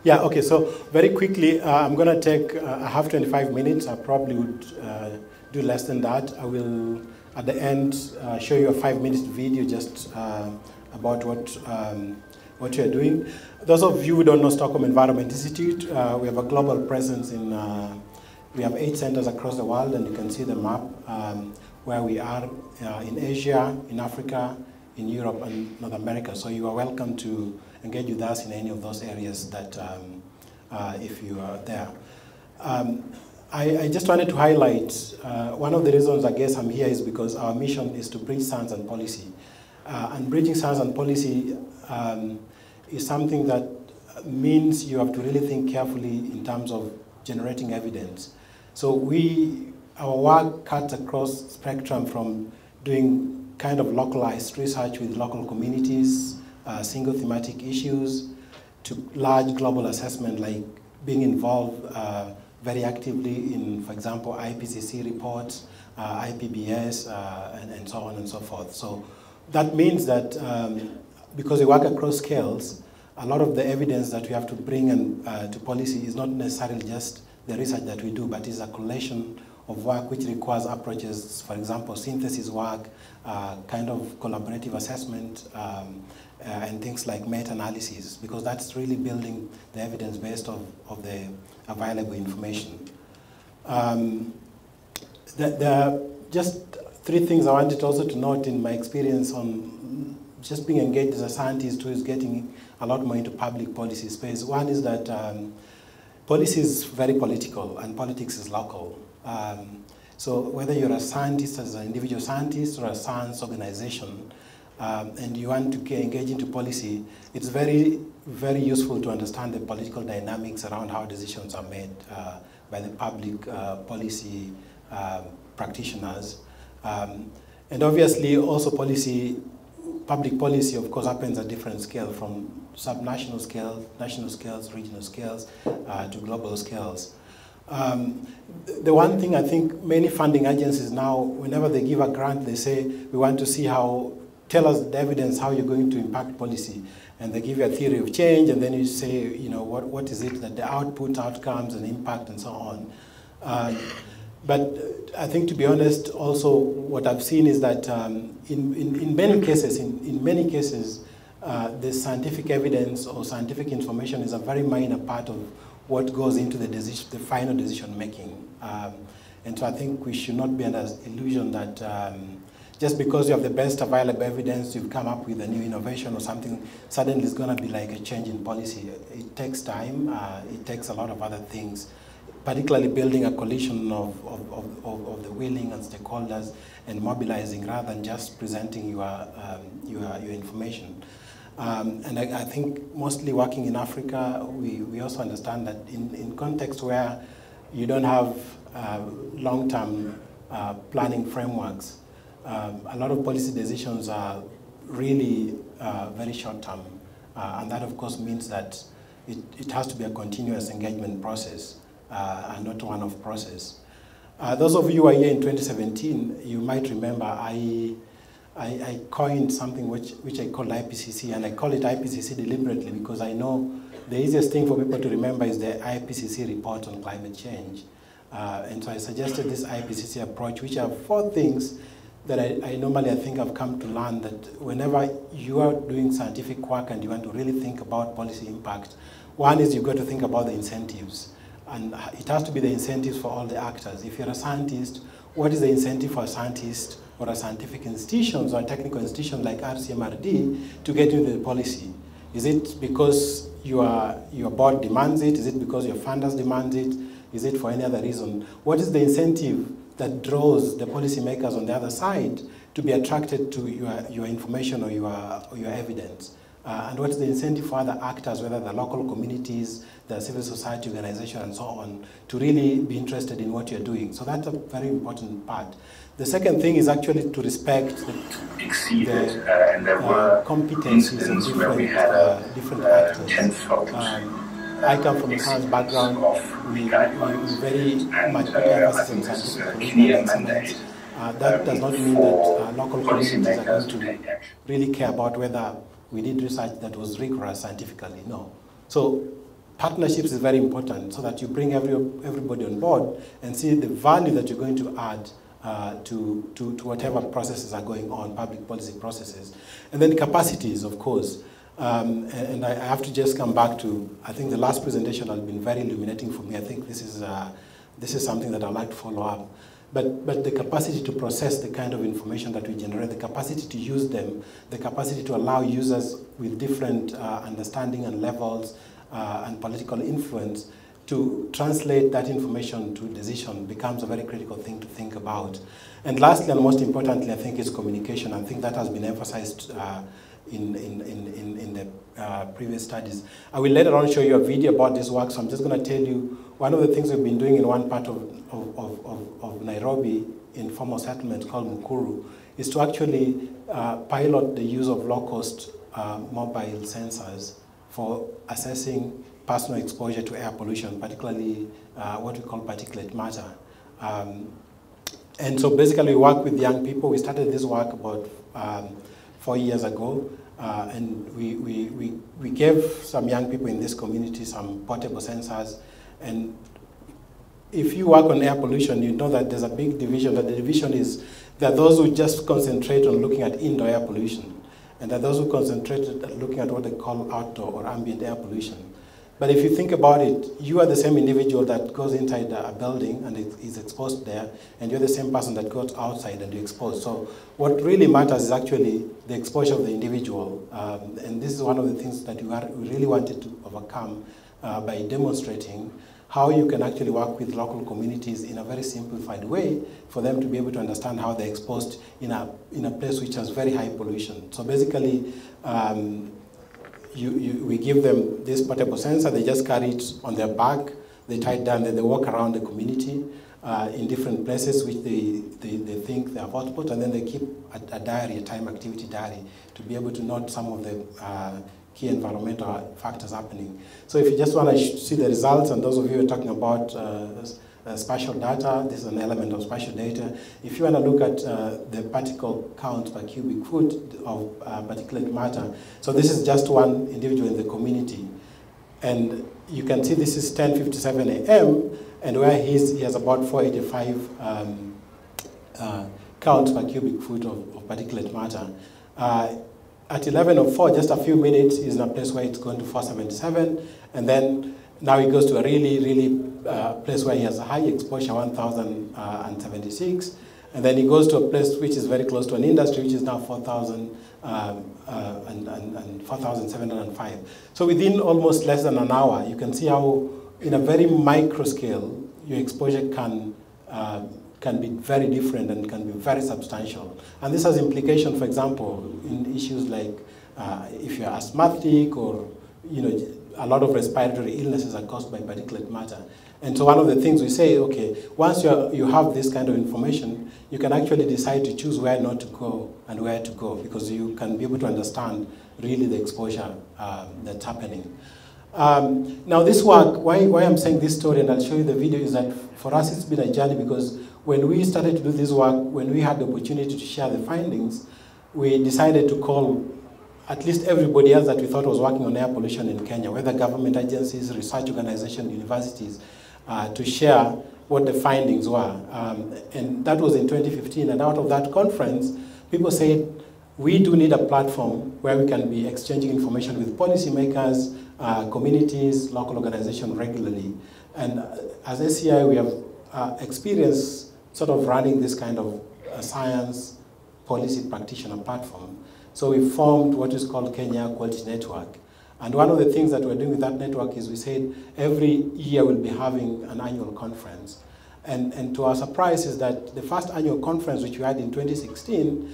Yeah, okay, so very quickly, I'm going to take, I have 25 minutes. I probably would do less than that. I will, at the end, show you a 5-minute video just about what you're doing. Those of you who don't know Stockholm Environment Institute, we have a global presence in, we have 8 centers across the world, and you can see the map where we are in Asia, in Africa, in Europe, and North America. So you are welcome to engage with us in any of those areas that if you are there. I just wanted to highlight one of the reasons I guess I'm here is because our mission is to bridge science and policy. And bridging science and policy is something that means you have to really think carefully in terms of generating evidence. So our work cuts across spectrum from doing kind of localized research with local communities, single thematic issues, to large global assessment like being involved very actively in, for example, IPCC reports, IPBS, and so on and so forth. So that means that because we work across scales, a lot of the evidence that we have to bring to policy is not necessarily just the research that we do, but is a collation of work which requires approaches, for example, synthesis work, kind of collaborative assessment, and things like meta-analysis, because that's really building the evidence based of the available information. There are just 3 things I wanted also to note in my experience on just being engaged as a scientist who is getting a lot more into public policy space. One is that policy is very political and politics is local. So whether you're a scientist as an individual scientist or a science organization, and you want to engage into policy, it's very, very useful to understand the political dynamics around how decisions are made by the public policy practitioners. And obviously also public policy of course happens at different scale, from subnational scale, national scales, regional scales, to global scales. The one thing I think many funding agencies now, whenever they give a grant, they say, we want to see tell us the evidence how you're going to impact policy. And they give you a theory of change, and then you say, what is it that the output, outcomes, and impact, and so on. But I think, to be honest, also what I've seen is that in many cases, the scientific evidence or scientific information is a very minor part of what goes into the final decision making. And so I think we should not be under illusion that just because you have the best available evidence, you've come up with a new innovation or something, suddenly it's going to be like a change in policy. It takes time, it takes a lot of other things, particularly building a coalition of the willing and stakeholders and mobilizing rather than just presenting your information. And I think mostly working in Africa, we also understand that in context where you don't have long-term planning frameworks, a lot of policy decisions are really very short-term. And that, of course, means that it has to be a continuous engagement process and not a one-off process. Those of you who are here in 2017, you might remember I coined something which I call IPCC, and I call it IPCC deliberately because I know the easiest thing for people to remember is the IPCC report on climate change. And so I suggested this IPCC approach, which are 4 things that I normally think I've come to learn, that whenever you are doing scientific work and you want to really think about policy impact, one is you've got to think about the incentives. And it has to be the incentives for all the actors. If you're a scientist, what is the incentive for a scientist or a scientific institution or a technical institution like RCMRD to get into the policy? Is it because your board demands it? Is it because your funders demand it? Is it for any other reason? What is the incentive that draws the policymakers on the other side to be attracted to your information or your evidence? And what is the incentive for other actors, whether the local communities, the civil society organization, and so on, to really be interested in what you're doing? So that's a very important part. The second thing is actually to respect the competencies of different actors. I come from a science background. We very much put emphasis on scientific excellence. That does not mean that local communities are going to really care about whether we did research that was rigorous scientifically. No. So partnerships is very important so that you bring everybody on board and see the value that you're going to add to whatever processes are going on, public policy processes. And then capacities, of course. And I have to just come back to, I think the last presentation has been very illuminating for me. I think this is something that I'd like to follow up. But the capacity to process the kind of information that we generate, the capacity to use them, the capacity to allow users with different understanding and levels and political influence to translate that information to decision becomes a very critical thing to think about. And lastly, and most importantly, I think is communication. I think that has been emphasized in the previous studies. I will later on show you a video about this work, so I'm just going to tell you one of the things we've been doing in one part of Nairobi, informal settlement called Mukuru, is to actually pilot the use of low-cost mobile sensors for assessing personal exposure to air pollution, particularly what we call particulate matter. And so basically we work with young people. We started this work about 4 years ago, and we gave some young people in this community some portable sensors. And if you work on air pollution, you know that there's a big division. That the division is, there are those who just concentrate on looking at indoor air pollution, and there are those who concentrate on looking at what they call outdoor or ambient air pollution. But if you think about it, you are the same individual that goes inside a building and is exposed there, and you're the same person that goes outside and you're exposed. So what really matters is actually the exposure of the individual. And this is one of the things that we really wanted to overcome by demonstrating how you can actually work with local communities in a very simplified way for them to be able to understand how they're exposed in a place which has very high pollution. So basically, we give them this portable sensor, they just carry it on their back, they tie it down, then they walk around the community in different places which they think they are hotspot, and then they keep a diary, a time activity diary, to be able to note some of the key environmental factors happening. So if you just want to see the results, and those of you who are talking about spatial data, this is an element of spatial data. If you want to look at the particle count per cubic foot of particulate matter, so this is just one individual in the community. And you can see this is 10:57 a.m., and where he has about 485 count per cubic foot of particulate matter. At 11:04, just a few minutes, he's in a place where it's going to 477, and then now he goes to a really place where he has a high exposure, 1,076, and then he goes to a place which is very close to an industry, which is now 4,705. So within almost less than an hour, you can see how, in a very micro scale, your exposure can be very different and can be very substantial. And this has implication, for example, in issues like if you're asthmatic, or a lot of respiratory illnesses are caused by particulate matter. And so one of the things we say, okay, once you have this kind of information, you can actually decide to choose where not to go and where to go, because you can be able to understand really the exposure that's happening. Now this work, why I'm saying this story, and I'll show you the video, is that for us it's been a journey, because when we started to do this work, when we had the opportunity to share the findings, we decided to call at least everybody else that we thought was working on air pollution in Kenya, whether government agencies, research organizations, universities, to share what the findings were. And that was in 2015, and out of that conference, people said, we do need a platform where we can be exchanging information with policymakers, communities, local organizations regularly. And as SEI, we have experience sort of running this kind of science policy practitioner platform. So we formed what is called Kenya Quality Network. And one of the things that we're doing with that network is we said every year we'll be having an annual conference. And to our surprise is that the first annual conference, which we had in 2016,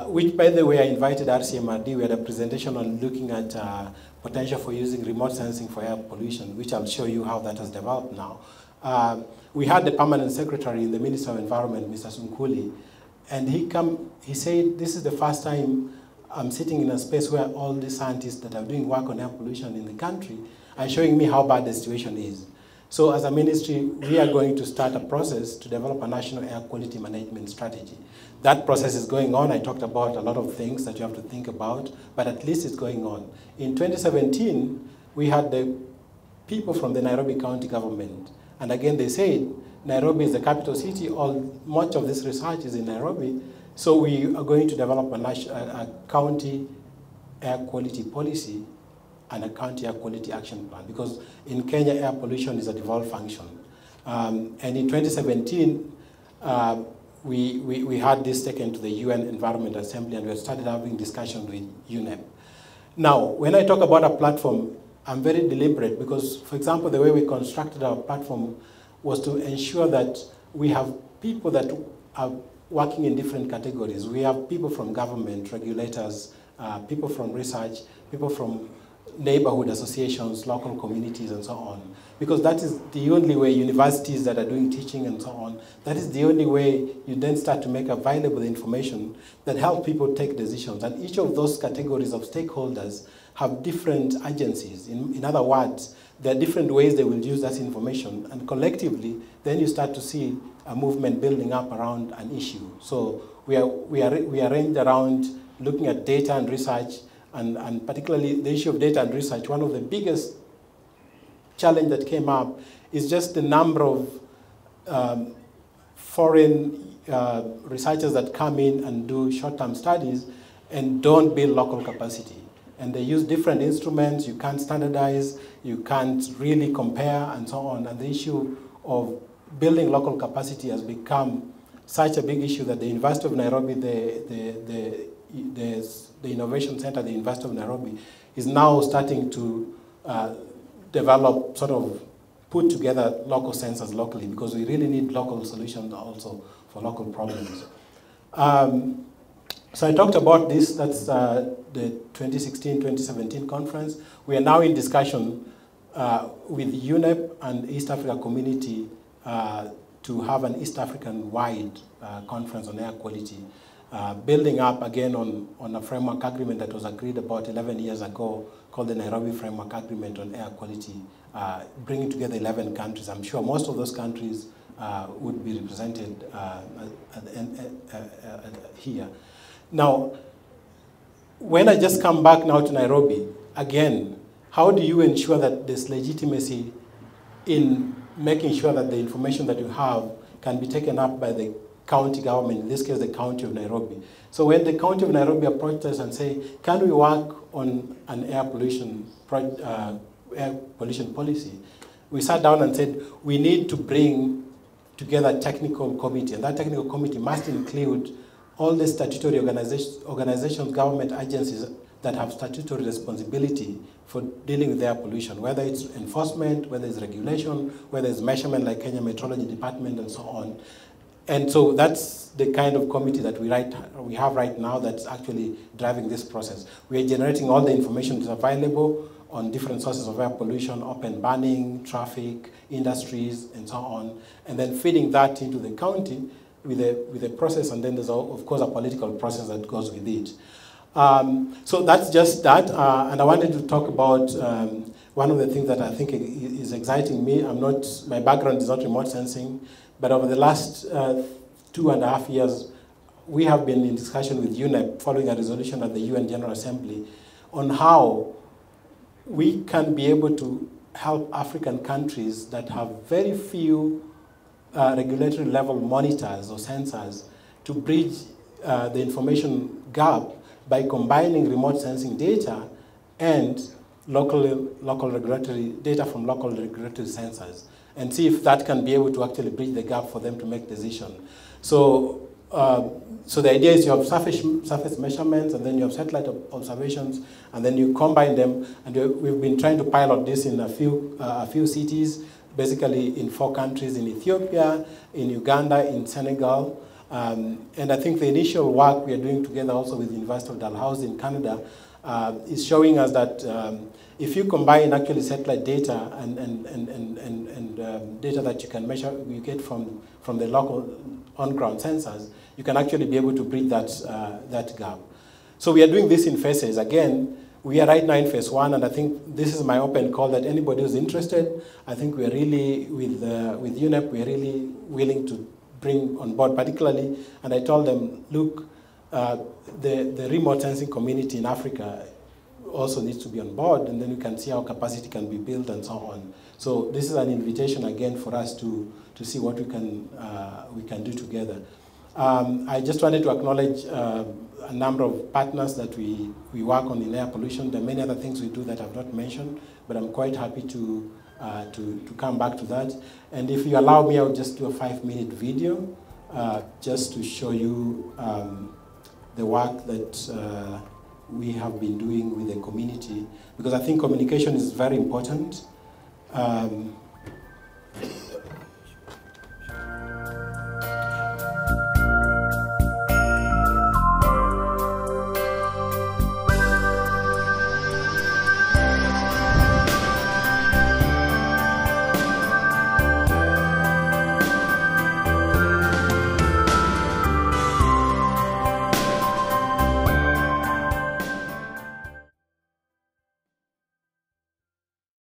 which by the way I invited RCMRD, we had a presentation on looking at potential for using remote sensing for air pollution, which I'll show you how that has developed now. We had the permanent secretary in the Ministry of Environment, Mr. Sunkuli, and he said, this is the first time I'm sitting in a space where all the scientists that are doing work on air pollution in the country are showing me how bad the situation is. So as a ministry, we are going to start a process to develop a national air quality management strategy. That process is going on. I talked about a lot of things that you have to think about, but at least it's going on. In 2017, we had the people from the Nairobi County government. And again, they said Nairobi is the capital city, much of this research is in Nairobi, so we are going to develop a county air quality policy and a county air quality action plan, because in Kenya, air pollution is a devolved function. And in 2017, we had this taken to the UN Environment Assembly, and we started having discussions with UNEP. Now, when I talk about a platform, I'm very deliberate because, for example, the way we constructed our platform was to ensure that we have people that are working in different categories. We have people from government, regulators, people from research, people from neighborhood associations, local communities, and so on. Because that is the only way, universities that are doing teaching and so on, that is the only way you then start to make available information that help people take decisions. And each of those categories of stakeholders have different agencies. In other words, there are different ways they will use that information, and collectively, then you start to see a movement building up around an issue. So we arranged around looking at data and research, and particularly the issue of data and research. One of the biggest challenge that came up is just the number of foreign researchers that come in and do short-term studies and don't build local capacity. And they use different instruments, you can't standardize, you can't really compare, and so on. And the issue of building local capacity has become such a big issue that the University of Nairobi, the Innovation Center at the University of Nairobi, is now starting to develop, sort of put together local sensors locally, because we really need local solutions also for local problems. So I talked about this, that's the 2016-2017 conference. We are now in discussion with UNEP and East Africa community to have an East African-wide conference on air quality, building up again on a framework agreement that was agreed about 11 years ago called the Nairobi Framework Agreement on Air Quality, bringing together 11 countries. I'm sure most of those countries would be represented here. Now, when I just come back now to Nairobi, again, how do you ensure that there's legitimacy in making sure that the information that you have can be taken up by the county government, in this case, the County of Nairobi? So when the County of Nairobi approached us and say, can we work on an air pollution policy, we sat down and said, we need to bring together a technical committee, and that technical committee must include all the statutory organizations, government agencies that have statutory responsibility for dealing with air pollution, whether it's enforcement, whether it's regulation, whether it's measurement like Kenya Meteorology Department and so on. And so that's the kind of committee that we have right now that's actually driving this process. We are generating all the information that's available on different sources of air pollution, open burning, traffic, industries, and so on, and then feeding that into the county with a process, and then there's, of course, a political process that goes with it. So that's just that, and I wanted to talk about one of the things that I think is exciting me. My background is not remote sensing, but over the last 2.5 years, we have been in discussion with UNEP following a resolution at the UN General Assembly on how we can be able to help African countries that have very few regulatory level monitors or sensors to bridge the information gap by combining remote sensing data and local regulatory data from local regulatory sensors, and see if that can be able to actually bridge the gap for them to make decisions. So, so the idea is you have surface measurements, and then you have satellite observations, and then you combine them. And we've been trying to pilot this in a few cities, basically in 4 countries: in Ethiopia, in Uganda, in Senegal. And I think the initial work we are doing together also with the University of Dalhousie in Canada is showing us that if you combine actually satellite data and data that you can measure, you get from the local on-ground sensors, you can actually be able to bridge that gap. So we are doing this in phases. Again, we are right now in phase 1, and I think this is my open call that anybody who's interested, I think we are really, with UNEP, we are really willing to bring on board particularly, and I told them, look, the remote sensing community in Africa, also needs to be on board, and then we can see how capacity can be built and so on. So this is an invitation again for us to see what we can do together. I just wanted to acknowledge a number of partners that we work on in air pollution. There are many other things we do that I've not mentioned, but I'm quite happy to come back to that. And if you allow me, I'll just do a 5-minute video just to show you the work that we have been doing with the community, because I think communication is very important.